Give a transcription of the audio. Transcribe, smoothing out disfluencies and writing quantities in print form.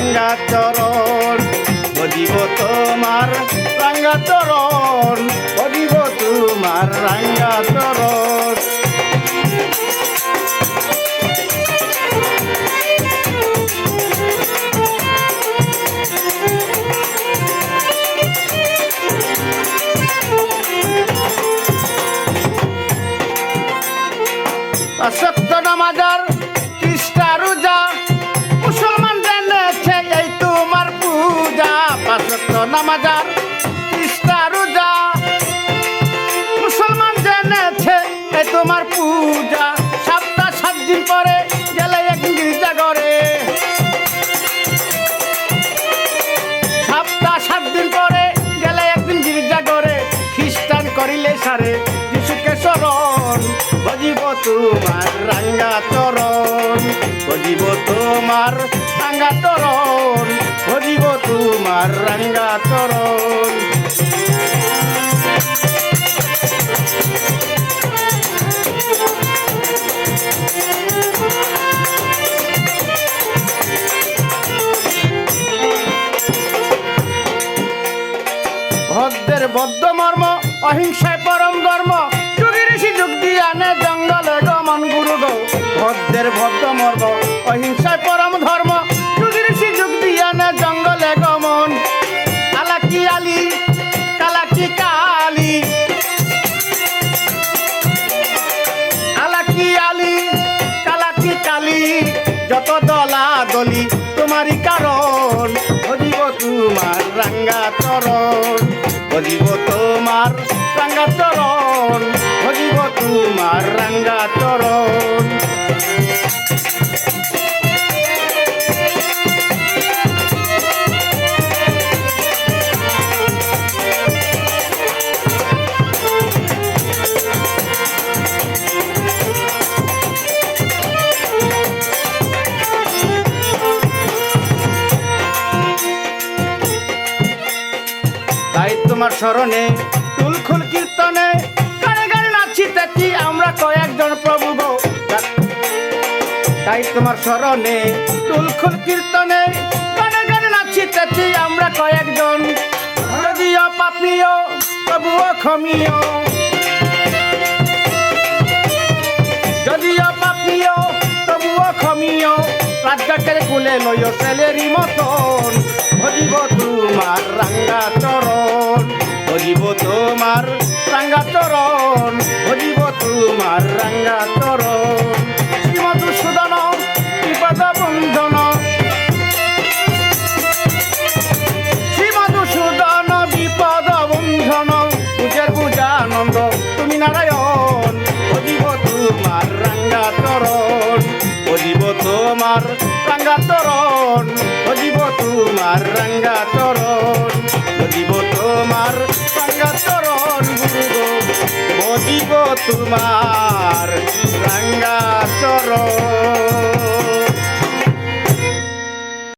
রাঙ্গা চরণ ভজিব তোমার রাঙ্গা চরণ ভজিব তোমার রাঙ্গা চরণ সত্য নামাজার কৃষ্ণা রোজা মুসলমান জেনেছে এই তোমার পূজা সত্য নামাজার কৃষ্ণা রোজা মুসলমান জেনেছে এই তোমার পূজা সপ্তাহ 7 দিন পরে গেলে এক গির্জা ঘরে সপ্তাহ 7 দিন পরে গেলে একদিন গির্জা ঘরে খ্রিস্টান করিলে সারে যিশুকে স্মরণ ভজিব তোমার রাঙ্গা চরণ ভজিব তোমার রাঙ্গা চরণ ভজিব তোমার রাঙ্গা চরণ ভদ্রের বদ্ধ মর্ম অহিংসায় পরম ধর্ম যুগী ঋষি যুগ দিয়ানে জঙ্গলে গমন গুরু গো ভদ্রের বদ্ধ মর্ম অহিংসায় পরম ধর্ম যুগী ঋষি যুগ দিয়ানে জঙ্গলে গমন কালাকি আলী কালাকি কালী কালাকি আলী কালাকি কালী যত দলা দলি তোমারই কারণ ভজিব তোমার রাঙ্গা চরণ ভজিব তোমার রাঙ্গা চরণ ভজিব তোমার রাঙ্গা চরণ তাই তোমার স্মরণে তুলখুল কীর্তনে গানে গানে নাচিতেছি আমরা কয়েকজন প্রভু গো তাই তোমার স্মরণে তুলখুল কীর্তনে গানে গানে নাচিতেছি আমরা কয়েকজন যদিও পাপিও তবুও ক্ষমীয় যদিও পাপিও তবুও ক্ষমীয় রাজ্জাকের কুলে লইও ছেলেরই মতন ভজিব তোমার রাঙ্গা চরণ ভজিব তোমার রাঙ্গা চরণ ভজিব তোমার রাঙ্গা চরণ শ্রীমধুসূদন বিপদ বন্ধন শ্রীমধুসূদন বিপদ বন্ধন পূজের পূজানন্দ তুমি নারায়ণ ভজিব তোমার রাঙ্গা চরণ ভজিব তোমার রাঙ্গা চরণ ভজিব তোমার রাঙ্গা চরণ ভজিব তোমার রাঙ্গা চরণ গুরু গো ভজিব তোমার রাঙ্গা চরণ।